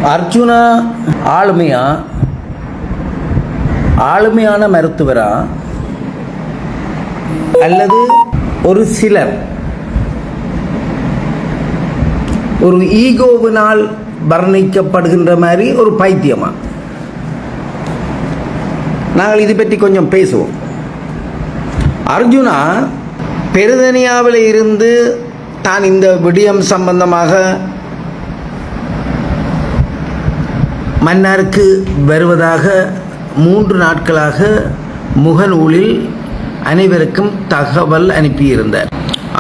அர்ஜுனா ஆளுமையான மருத்துவரா அல்லது ஒரு சிலர் ஒரு ஈகோவினால் வர்ணிக்கப்படுகின்ற மாதிரி ஒரு பைத்தியமா? நாங்கள் இது பற்றி கொஞ்சம் பேசுவோம். அர்ஜுனா பெருதனியாவில் இருந்து தான் இந்த விடயம் சம்பந்தமாக மன்னாருக்கு வருவதாக 3 நாட்களாக முகநூலில் அனைவருக்கும் தகவல் அனுப்பியிருந்தார்.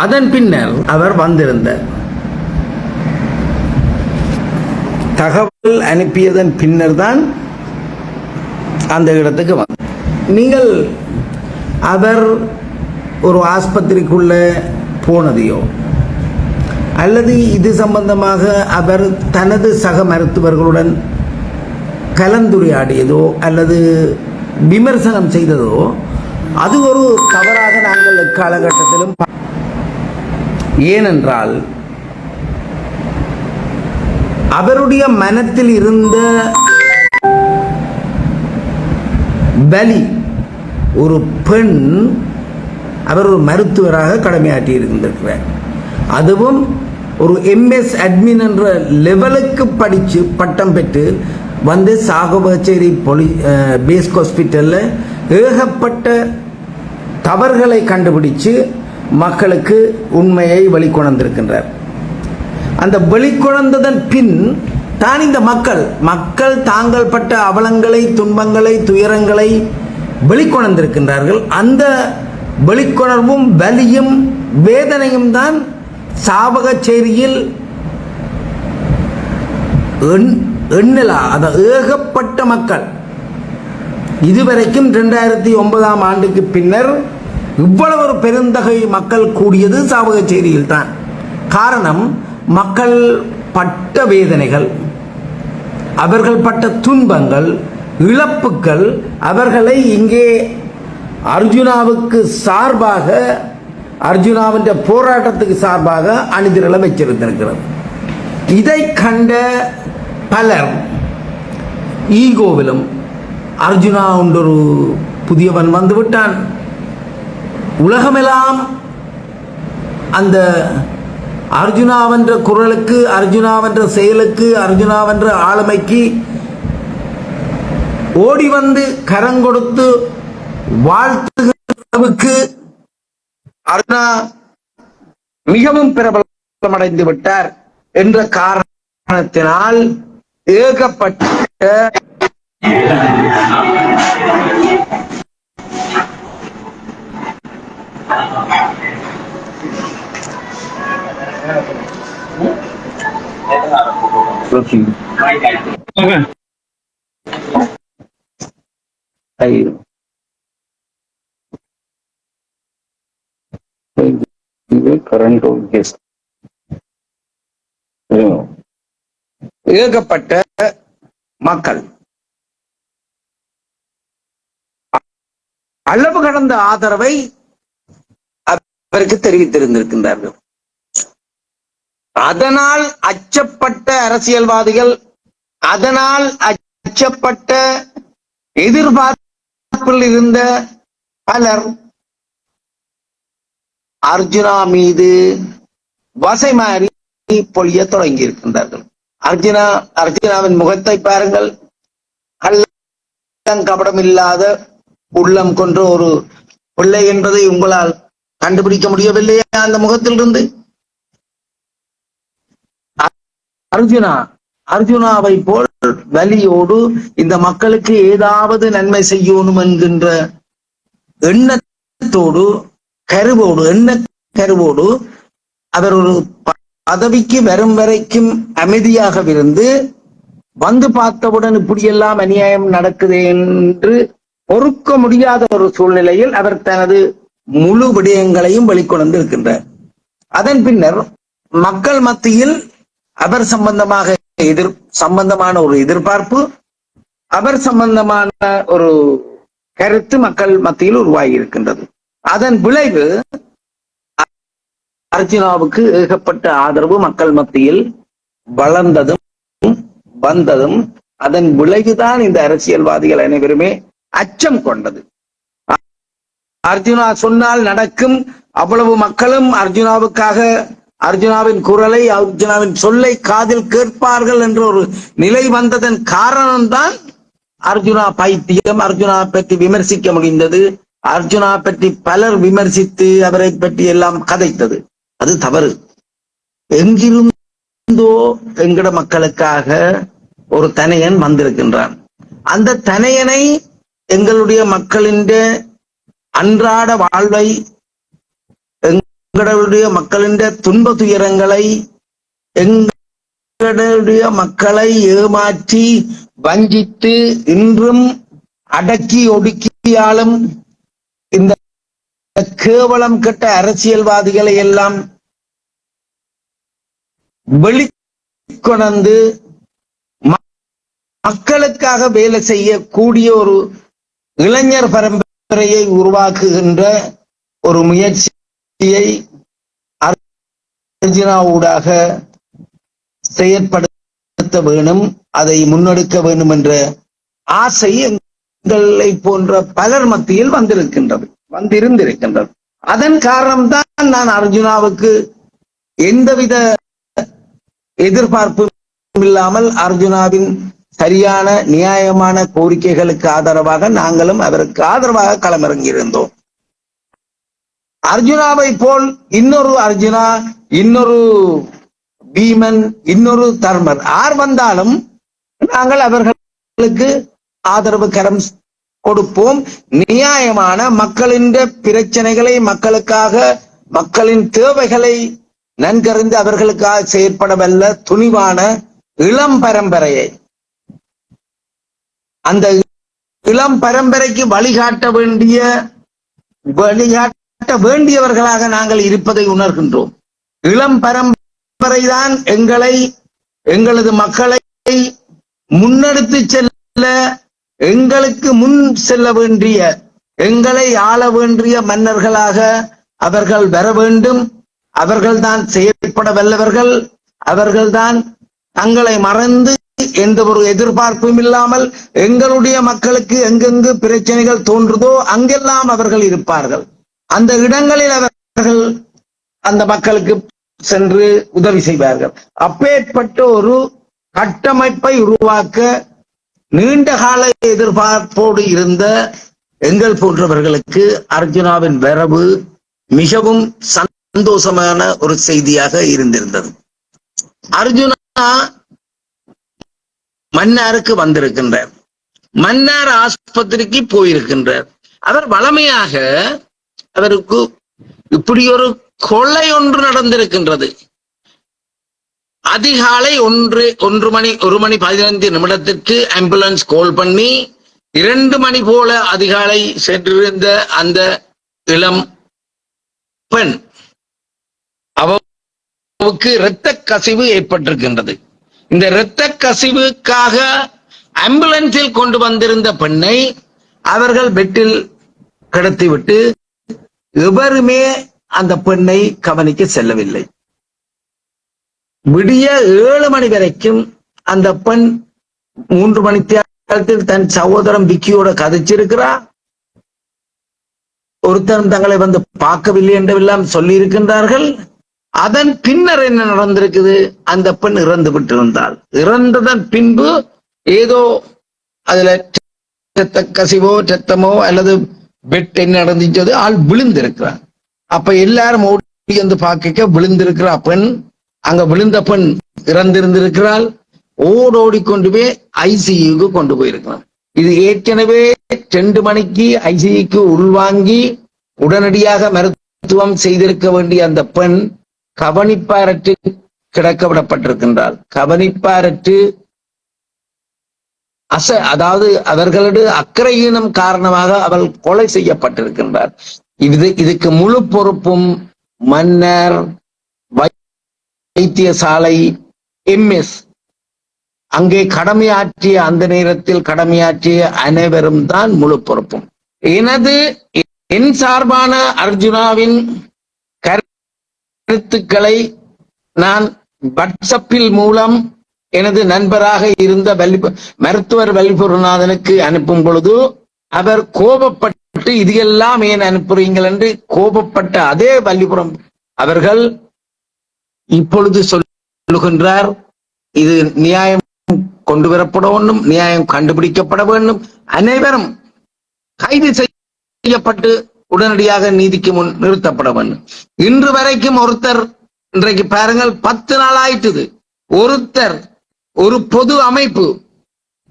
அதன் பின்னர் அவர் வந்திருந்தார். தகவல் அனுப்பியதன் பின்னர் தான் அந்த இடத்துக்கு வந்தார். நீங்கள் அவர் ஒரு ஆஸ்பத்திரிக்குள்ள போனதையோ அல்லது இது சம்பந்தமாக அவர் தனது சக மருத்துவர்களுடன் கலந்துரையாடியதோ அல்லது விமர்சனம் செய்ததோ அது ஒரு தவறாக நாங்கள் காலகட்டத்திலும், ஏனென்றால் அவருடைய மனத்தில் இருந்த பலி, ஒரு பெண், அவர் ஒரு மருத்துவராக கடமையாற்றி இருந்திருக்கிறார். அதுவும் ஒரு MS அட்மின் என்ற லெவலுக்கு படித்து பட்டம் பெற்று வந்து சாகவச்சேரி பேஸ் ஹாஸ்பிட்டலில் ஏகப்பட்ட தவறுகளை கண்டுபிடிச்சு மக்களுக்கு உண்மையை வெளிக்கொணர்ந்திருக்கின்றார். அந்த வெளிக்கொணர்ந்ததன் பின் தான் இந்த மக்கள் தாங்கள் பட்ட அவலங்களை, துன்பங்களை, துயரங்களை வெளிக்கொணர்ந்திருக்கின்றார்கள். அந்த வெளிக்கொணர்வும் வலியும் வேதனையும் தான் சாவகச்சேரியில் ஏகப்பட்ட மக்கள் இதுவரைக்கும் 2009ஆம் ஆண்டுக்கு பின்னர் இவ்வளவு ஒரு பெருந்தகை மக்கள் கூடியது சாவகச்சேரியில் தான். காரணம், மக்கள் பட்ட வேதனைகள், அவர்கள் பட்ட துன்பங்கள், இழப்புகள் அவர்களை இங்கே அர்ஜுனாவுக்கு சார்பாக, அர்ஜுனாவின் போராட்டத்துக்கு சார்பாக அணிதிரள வச்சிருந்திருக்கிறது. இதை கண்ட பலர் ஈகோவிலும் அர்ஜுனா ஒன்றொரு புதியவன் வந்து விட்டான், உலகமெல்லாம் அந்த அர்ஜுனாவென்ற குரலுக்கு, அர்ஜுனாவென்ற செயலுக்கு, அர்ஜுனாவென்ற ஆளுமைக்கு ஓடி வந்து கரங்கொடுத்து வாழ்த்துக்கு அர்ஜுனா மிகவும் பிரபலமடைந்து விட்டார் என்ற காரணத்தினால் ஏகப்பட்ட ஏகப்பட்ட மக்கள் அளவு கடந்த ஆதரவை அவருக்கு தெரிவித்திருந்திருக்கின்றார்கள். அதனால் அச்சப்பட்ட அரசியல்வாதிகள், அதனால் அச்சப்பட்ட எதிர்பார்ப்பில் இருந்த பலர் அர்ஜுனா மீது வசை மாறி பொழிய தொடங்கி இருக்கின்றார்கள். அர்ஜுனாவின் முகத்தை பாருங்கள். கபடம் இல்லாத உள்ளம் கொன்ற ஒரு பிள்ளை என்பதை உங்களால் கண்டுபிடிக்க முடியவில்லையா அந்த முகத்திலிருந்து? அர்ஜுனாவை போல் வலியோடு இந்த மக்களுக்கு ஏதாவது நன்மை செய்யணும் என்கின்ற எண்ணத்தோடு, கருவோடு அவர் ஒரு பதவிக்கு வரும் வரைக்கும் அமைதியாக இருந்து, வந்து பார்த்தவுடன் இப்படியெல்லாம் அநியாயம் நடக்குது என்று பொறுக்க முடியாத ஒரு சூழ்நிலையில் அவர் தனது முழு விடயங்களையும் வெளிக்கொண்டு இருக்கின்றார். அதன் பின்னர் மக்கள் மத்தியில் அவர் சம்பந்தமான ஒரு எதிர்பார்ப்பு, அவர் சம்பந்தமான ஒரு கருத்து மக்கள் மத்தியில் உருவாகி இருக்கின்றது. அதன் விளைவு அர்ஜுனாவுக்கு ஏகப்பட்ட ஆதரவு மக்கள் மத்தியில் வளர்ந்ததும் வந்ததும் அதன் விளைவுதான் இந்த அரசியல்வாதிகள் அனைவருமே அச்சம் கொண்டது. அர்ஜுனா சொன்னால் நடக்கும், அவ்வளவு மக்களும் அர்ஜுனாவுக்காக அர்ஜுனாவின் குரலை, அர்ஜுனாவின் சொல்லை காதில் கேட்பார்கள் என்ற ஒரு நிலை வந்ததன் காரணம்தான் அர்ஜுனா பைத்தியம். அர்ஜுனா பற்றி விமர்சிக்க முடிந்தது. அர்ஜுனா பற்றி பலர் விமர்சித்து அவரை பற்றி எல்லாம் கதைத்தது. அது தவறு. எங்கிருந்தோ எங்கட மக்களுக்காக ஒரு தனையன் வந்திருக்கின்றான். அந்த தனையனை எங்களுடைய மக்களின் அன்றாட வாழ்வை, எங்களுடைய மக்களின் துன்ப துயரங்களை, எங்களுடைய மக்களை ஏமாற்றி வஞ்சித்து இன்றும் அடக்கி ஒடுக்கியாலும் இந்த கேவலம் கெட்ட அரசியல்வாதிகளை எல்லாம் வெளிக்கொணர்ந்து மக்களுக்காக வேலை செய்யக்கூடிய ஒரு இளைஞர் பரம்பரையை உருவாக்குகின்ற ஒரு முயற்சியை அர்ஜுனா ஊடாக செயற்படுத்த வேணும், அதை முன்னெடுக்க வேண்டும் என்ற ஆசை எங்களை போன்ற பலர் மத்தியில் வந்திருந்திருக்கின்றது. அதன் காரணம்தான் நான் அர்ஜுனாவுக்கு எந்தவித எதிர்பார்ப்பும் இல்லாமல் அர்ஜுனாவின் சரியான நியாயமான கோரிக்கைகளுக்கு ஆதரவாக நாங்களும் அவருக்கு ஆதரவாக களமிறங்கியிருந்தோம். அர்ஜுனாவை போல் இன்னொரு அர்ஜுனா, இன்னொரு பீமன், இன்னொரு தர்மர் யார் வந்தாலும் நாங்கள் அவர்களுக்கு ஆதரவு கரம் கொடுப்போம். நியாயமான மக்களின் பிரச்சனைகளை, மக்களுக்காக மக்களின் தேவைகளை நன்கறிந்து அவர்களுக்காக செயற்பட வல்ல துணிவான இளம் பரம்பரையை, அந்த இளம் பரம்பரைக்கு வழிகாட்ட வேண்டியவர்களாக நாங்கள் இருப்பதை உணர்கின்றோம். இளம் பரம்பரைதான் எங்களது மக்களை முன்னெடுத்து செல்ல, எங்களுக்கு முன் செல்ல வேண்டிய, எங்களை ஆள வேண்டிய மன்னர்களாக அவர்கள் வர வேண்டும். அவர்கள்தான் செயற்பட வல்லவர்கள். அவர்கள்தான் தங்களை மறந்து எந்த ஒரு எதிர்பார்ப்பும் இல்லாமல் எங்களுடைய மக்களுக்கு எங்கெங்கு பிரச்சனைகள் தோன்றுதோ அங்கெல்லாம் அவர்கள் இருப்பார்கள். அந்த இடங்களில் அவர்கள் அந்த மக்களுக்கு சென்று உதவி செய்வார்கள். அப்பேற்பட்ட ஒரு கட்டமைப்பை உருவாக்க நீண்ட கால எதிர்பார்ப்போடு இருந்த எங்கள் போன்றவர்களுக்கு அர்ஜுனாவின் வரவு மிகவும் சந்தோஷமான ஒரு செய்தியாக இருந்திருந்தது. அர்ஜுனா மன்னாருக்கு வந்திருக்கின்றார். மன்னார் ஆஸ்பத்திரிக்கு போயிருக்கின்றார். அவர் வளமையாக அவருக்கு இப்படி ஒரு கொலை ஒன்று நடந்திருக்கின்றது. அதிகாலை 1 மணி 15 நிமிடத்திற்கு ஆம்புலன்ஸ் கால் பண்ணி 2 மணி போல அதிகாலை சென்றிருந்த அந்த இளம் பெண், அவருக்கு இரத்த கசிவு ஏற்பட்டிருக்கின்றது. இந்த இரத்த கசிவுக்காக ஆம்புலன்ஸில் கொண்டு வந்திருந்த பெண்ணை அவர்கள் பெட்டில் கிடத்திவிட்டு எவருமே அந்த பெண்ணை கவனிக்க செல்லவில்லை. விடிய 7 மணி வரைக்கும் அந்த பெண் 3 மணி நேரத்தில் தன் சகோதரன் விக்கியோட கதைச்சிருக்கிறார். ஒருத்தரும் தங்களை வந்து பார்க்கவில்லை என்றெல்லாம் சொல்லி இருக்கின்றார்கள். அதன் பின்னர் என்ன நடந்திருக்குது? அந்த பெண் இறந்து விட்டிருந்தாள். இறந்ததன் பின்பு ஏதோ அதுல கசிவோ ரத்தமோ அல்லது பெட் என்ன நடந்துச்சது, ஆள் விழுந்திருக்கிறார். அப்ப எல்லாரும் ஓடி வந்து பார்க்க விழுந்திருக்கிற பெண், அங்க விழுந்த பெண் இறந்திருந்திருக்கிறாள். ஓடோடி கொண்டு போய் ஐசியூக்கு கொண்டு போயிருக்கிறான். இது ஏற்கனவே 2 மணிக்கு ஐசியூக்கு உள்வாங்கி உடனடியாக மருத்துவம் செய்திருக்க வேண்டிய அந்த பெண் கவனிப்பாரற்று கிடக்க விடப்பட்டிருக்கின்றாள். கவனிப்பாரற்று அதாவது அவர்களுடைய அக்கறையினம் காரணமாக அவள் கொலை செய்யப்பட்டிருக்கின்றார். இதுக்கு முழு பொறுப்பும் மன்னர் வைத்தியசாலை MS அங்கே கடமையாற்றிய, அந்த நேரத்தில் கடமையாற்றிய அனைவரும் தான் முழு பொறுப்பும். என் சார்பான அர்ஜுனாவின் கருத்துக்களை நான் வாட்ஸ்அப்பில் மூலம் எனது நண்பராக இருந்த மருத்துவர் வல்லிபுரநாதனுக்கு அனுப்பும் பொழுது அவர் கோபப்பட்டு இது எல்லாம் ஏன் அனுப்புறீங்கள் என்று கோபப்பட்ட அதே வல்லிபுரம் அவர்கள் இப்பொழுது சொல்லுகின்றார், இது நியாயம் கொண்டு வரப்பட வேண்டும், நியாயம் கண்டுபிடிக்கப்பட வேண்டும், அனைவரும் கைது செய்யப்பட்டு உடனடியாக நீதிக்கு முன் நிறுத்தப்பட வேண்டும். இன்று வரைக்கும் ஒருத்தர், இன்றைக்கு பாருங்கள் 10 நாள் ஆயிட்டுது, ஒருத்தர் ஒரு பொது அமைப்பு,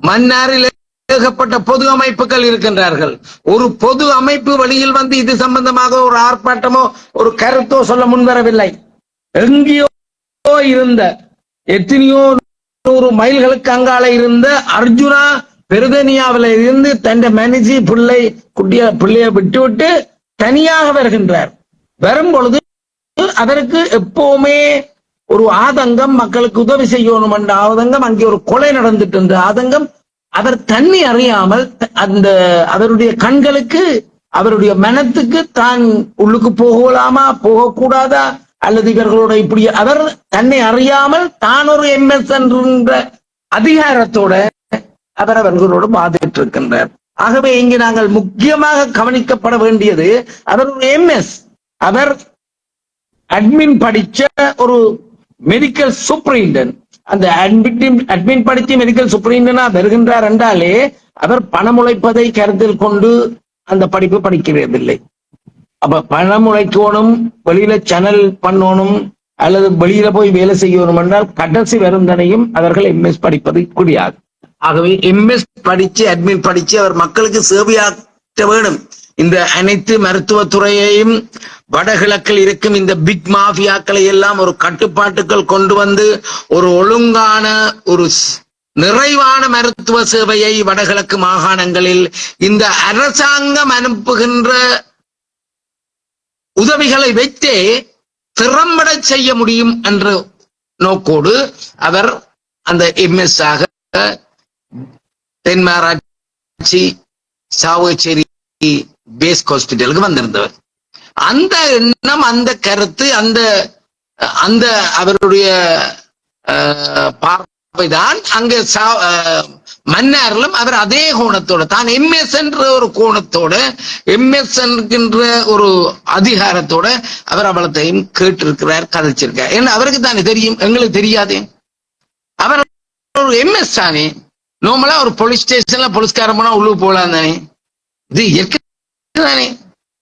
மன்னாரில் ஏகப்பட்ட பொது அமைப்புகள் இருக்கின்றார்கள், ஒரு பொது அமைப்பு வழியில் வந்து இது சம்பந்தமாக ஒரு ஆர்ப்பாட்டமோ ஒரு கருத்தோ சொல்ல முன்வரவில்லை. எங்கேயோ இருந்த எத்தனையோ 100 மைல்களுக்கு அங்கால இருந்த அர்ஜுனா பெருதனியாவில இருந்து தன் மனைவி பிள்ளைய விட்டுவிட்டு தனியாக வருகின்றார். வரும் பொழுது அதற்கு எப்பவுமே ஒரு ஆதங்கம், மக்களுக்கு உதவி செய்யணும் என்ற ஆதங்கம், அங்கே ஒரு கொலை நடந்துட்டு இருந்த ஆதங்கம். அவர் தண்ணி அறியாமல் அந்த அவருடைய கண்களுக்கு, அவருடைய மனத்துக்கு தான் உள்ளுக்கு போகலாமா போகக்கூடாதா அல்லது இவர்களோட இப்படி அவர் தன்னை அறியாமல் தான் ஒரு எம்எஸ் என்ற அதிகாரத்தோட அவர் அவர்களோடு வாதிட்டு இருக்கின்றார். ஆகவே இங்கு நாங்கள் முக்கியமாக கவனிக்கப்பட வேண்டியது, அவர் ஒரு எம்எஸ், அவர் அட்மின் படிச்ச ஒரு மெடிக்கல் சூப்பரிண்டென்ட். அந்த அட்மின் படித்து மெடிக்கல் சூப்பரிண்டென்டா வருகின்றார் என்றாலே அவர் பணம் உழைப்பதை கருத்தில் கொண்டு அந்த படிப்பு படிக்கிறதில்லை. அப்ப பணம் உழைக்கணும், வெளியில சேனல் பண்ணணும் அல்லது வெளியில போய் வேலை செய்யணும் என்றால் கடைசி வருந்தனையும் அவர்கள் எம்எஸ் படிப்பது கிடையாது. ஆகவே எம்எஸ் படிச்சு அட்மின் படிச்சு அவர் மக்களுக்கு சேவையாற்ற வேணும். இந்த அனைத்து மருத்துவத்துறையையும் வடகிழக்கில் இருக்கும் இந்த பிக் மாஃபியாக்களை எல்லாம் ஒரு கட்டுப்பாட்டுக்குள் கொண்டு வந்து ஒரு ஒழுங்கான ஒரு நிறைவான மருத்துவ சேவையை வடகிழக்கு மாகாணங்களில் இந்த அரசாங்கம் அனுப்புகின்ற உதவிகளை வைத்தே திறம்பட செய்ய முடியும் என்ற நோக்கோடு அவர் அந்த எம்எஸ் ஆக தென்மாராட்சி சாவகச்சேரி பேஸ் ஹாஸ்பிட்டலுக்கு வந்திருந்தவர். அந்த எண்ணம், அந்த கருத்து, அந்த அந்த அவருடைய பார்வைதான் அங்க மன்னாரிலும் அவர் அதே கோணத்தோட தான் எம்எஸ் என்ற ஒரு கோணத்தோட, எம்எஸ் என்கின்ற ஒரு அதிகாரத்தோட அவர் அவளத்தையும் கேட்டிருக்கிறார், கதைச்சிருக்கார். ஏன்னா அவருக்கு தானே தெரியும், எங்களுக்கு தெரியாதே. அவர் ஒரு எம்எஸ் தானே. நார்மலா ஒரு போலீஸ் ஸ்டேஷன்ல போலீஸ்காரன் போனா உள்ளுக்கு போகலாம் தானே, இது இயற்கை தானே.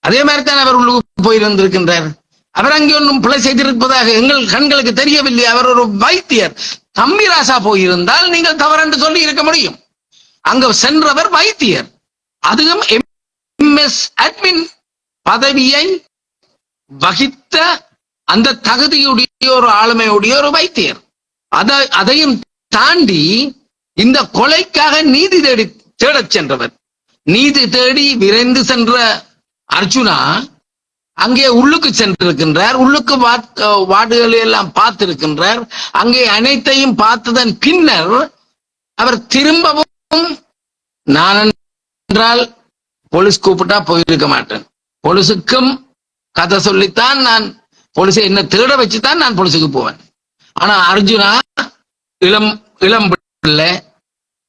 அதே மாதிரி தான் அவர் உள்ளுக்கு போயிருந்திருக்கின்றார். அவர் அங்கே ஒன்றும் பிழை செய்திருப்பதாக எங்கள் கண்களுக்கு தெரியவில்லை. அவர் ஒரு வைத்தியர். தம்பிராசா போயிருந்தால் நீங்கள் தவறென்று சொல்லி இருக்க முடியும். அங்க சென்றவர் வைத்தியர், அதுவும் எம்எஸ் அட்மின் பதவியை வகித்த அந்த தகுதியுடைய ஒரு ஆளுமையுடைய ஒரு வைத்தியர். அதையும் தாண்டி இந்த கொலைக்காக நீதி தேடச் சென்றவர். நீதி தேடி விரைந்து சென்ற அர்ஜுனா அங்கே உள்ளுக்கு சென்றிருக்கின்றார். உள்ளுக்கு வார்டுகளை எல்லாம் பார்த்திருக்கின்றார். அங்கே அனைத்தையும் பார்த்ததன் பின்னர் அவர் திரும்பவும், நான் என்றால் போலீஸ் கூப்பிட்டா போயிருக்க மாட்டேன், போலீஸுக்கும் கதை சொல்லித்தான் நான் போலீஸை என்ன திருட வச்சுதான் நான் போலீஸுக்கு போவேன். ஆனா அர்ஜுனா இளம் பிள்ளை,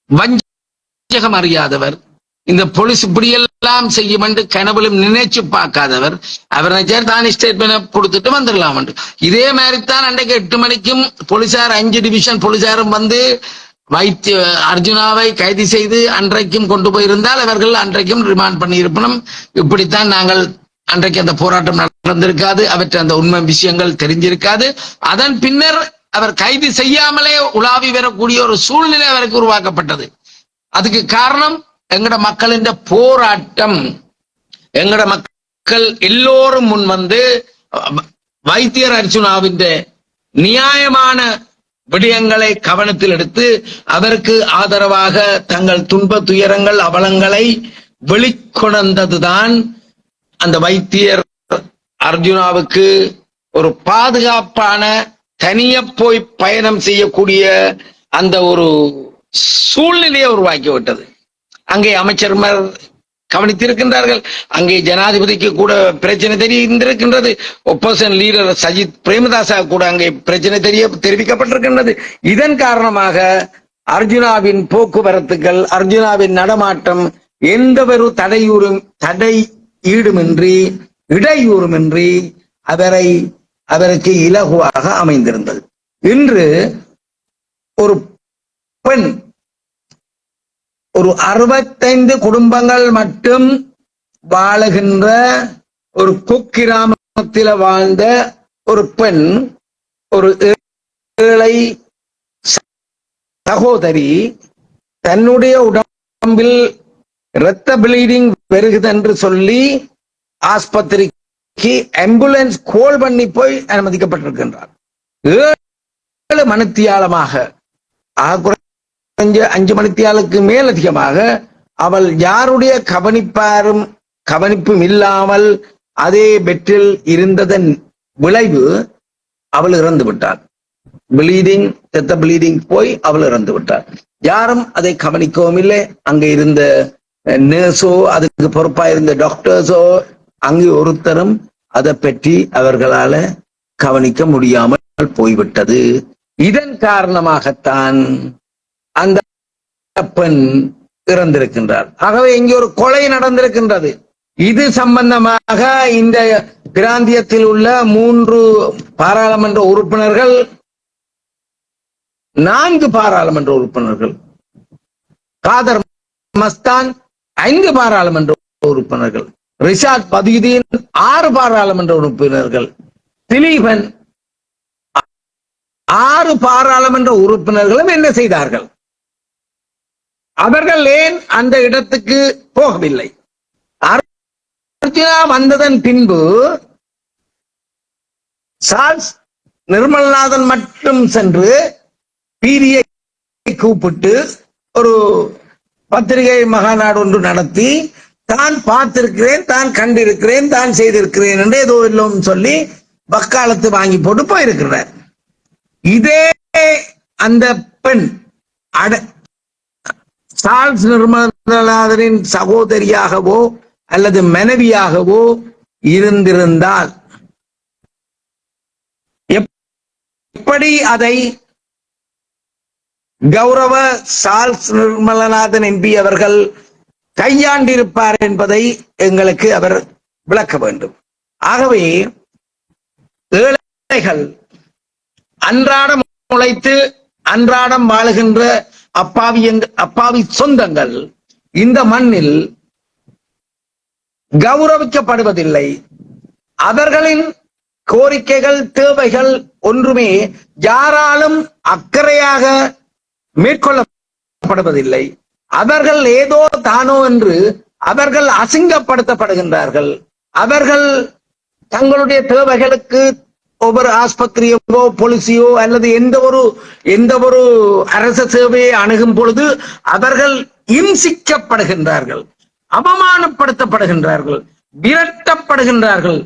வஞ்சகம் அறியாதவர், இந்த போலீஸ் இப்படியெல்லாம் செய்யும் என்று கனவுலும் நினைச்சு பார்க்காதவர். அவர் நினைச்சார் தான் ஸ்டேட்மெண்ட் கொடுத்துட்டு வந்துடலாம். இதே மாதிரி தான் அன்றைக்கு 8 மணிக்கும் போலீசார் 5 டிவிஷன் போலீசாரும் வந்து அர்ஜுனாவை கைது செய்து அன்றைக்கும் கொண்டு போயிருந்தால் அவர்கள் அன்றைக்கும் ரிமாண்ட் பண்ணி இருப்பணும். இப்படித்தான் நாங்கள் அன்றைக்கு அந்த போராட்டம் நடந்திருக்காது, அவற்றை அந்த உண்மை விஷயங்கள் தெரிஞ்சிருக்காது. அதன் பின்னர் அவர் கைது செய்யாமலே உலாவி வரக்கூடிய ஒரு சூழ்நிலை அவருக்கு உருவாக்கப்பட்டது. அதுக்கு காரணம் எங்கட மக்களின் போராட்டம். எங்கட மக்கள் எல்லோரும் முன் வந்து வைத்தியர் அர்ஜுனாவின் நியாயமான விடயங்களை கவனத்தில் எடுத்து அவருக்கு ஆதரவாக தங்கள் துன்ப துயரங்கள் அவலங்களை வெளிக்கொணர்ந்ததுதான் அந்த வைத்தியர் அர்ஜுனாவுக்கு ஒரு பாதுகாப்பான தனிய போய் பயணம் செய்யக்கூடிய அந்த ஒரு சூழ்நிலையை உருவாக்கி விட்டது. அங்கே அமைச்சர்மார் கவனித்திருக்கின்றார்கள். அங்கே ஜனாதிபதிக்கு கூட பிரச்சனை தெரிந்திருக்கின்றது. ஒப்போசிஷன் லீடர் சஜித் பிரேமதாசா கூட அங்கே பிரச்சனை தெரிவிக்கப்பட்டிருக்கின்றது. இதன் காரணமாக அர்ஜுனாவின் போக்குவரத்துகள், அர்ஜுனாவின் நடமாட்டம் எந்த ஒரு இடையூறுமின்றி அவருக்கு இலகுவாக அமைந்திருந்தது. இன்று ஒரு பெண், ஒரு 65 குடும்பங்கள் மட்டும் வாழுகின்ற ஒரு குக்கிராமத்தில் வாழ்ந்த ஒரு பெண், ஒரு ஏழை சகோதரி தன்னுடைய உடம்பில் இரத்த பிளீடிங் வருகிறது என்று சொல்லி ஆஸ்பத்திரிக்கு ஆம்புலன்ஸ் கோல் பண்ணி போய் அனுமதிக்கப்பட்டிருக்கின்றார். 7 மணித்தியாலமாக 5 மணித்தியாலுக்கு மேல் அதிகமாக அவள் யாருடைய கவனிப்பும் இல்லாமல் அதே பெட்டில் இருந்ததன் விளைவு அவள் இறந்து விட்டார். பிளீடிங் போய் அவள் இறந்து விட்டார். யாரும் அதை கவனிக்கவும் இல்லை. அங்கே இருந்த நர்ஸோ, அதுக்கு பொறுப்பா இருந்த டாக்டர்ஸோ, அங்கு ஒருத்தரும் அதை பற்றி அவர்களால கவனிக்க முடியாமல் போய்விட்டது. இதன் காரணமாகத்தான் அந்த பெண் இறந்திருக்கின்றார். ஆகவே இங்கே ஒரு கொலை நடந்திருக்கின்றது. இது சம்பந்தமாக இந்த பிராந்தியத்தில் உள்ள 3 பாராளுமன்ற உறுப்பினர்கள், 4 பாராளுமன்ற உறுப்பினர்கள், காதர் மஸ்தான் 5 பாராளுமன்ற உறுப்பினர்கள், ரிஷாத் பதியுதீன் 6 பாராளுமன்ற உறுப்பினர்கள், திலீபன் 6 பாராளுமன்ற உறுப்பினர்களும் என்ன செய்தார்கள்? அவர்கள் ஏன் அந்த இடத்துக்கு போகவில்லை? அர்ஜுனா வந்ததன் பின்பு சார்ல்ஸ் நிர்மல்நாதன் மட்டும் சென்று பீரியை கூப்பிட்டு ஒரு பத்திரிகை மகாநாடு ஒன்று நடத்தி, தான் பார்த்திருக்கிறேன், தான் கண்டிருக்கிறேன், தான் செய்திருக்கிறேன் என்று ஏதோ எல்லாம் சொல்லி வக்காலத்து வாங்கி போட்டு போயிருக்கிறார். இதே அந்த பெண் சார்ல்ஸ் நிர்மலநாதனின் சகோதரியாகவோ அல்லது மனைவியாகவோ இருந்திருந்தால் எப்படி அதை கௌரவ சார்ல்ஸ் நிர்மலநாதன் எம்பி அவர்கள் கையாண்டிருப்பார் என்பதை எங்களுக்கு அவர் விளக்க வேண்டும். ஆகவே ஏழைகள், அன்றாடம் உழைத்து அன்றாடம் வாழுகின்ற அப்பாவி சொந்தங்கள் இந்த மண்ணில் கௌரவிக்கப்படுவதில்லை. அவர்களின் கோரிக்கைகள், தேவைகள் ஒன்றுமே யாராலும் அக்கறையாக மேற்கொள்ளப்படுவதில்லை. அவர்கள் ஏதோ தானோ என்று அவர்கள் அசிங்கப்படுத்தப்படுகின்றார்கள். அவர்கள் தங்களுடைய தேவைகளுக்கு ஒவ்வொரு ஆஸ்பத்திரியோ, போலீஸையோ அல்லது எந்த ஒரு அரசு சேவையை அணுகும் பொழுது அவர்கள் இம்சிக்கப்படுகின்றார்கள், அவமானப்படுத்தப்படுகின்றார்கள், விரட்டப்படுகின்றார்கள்.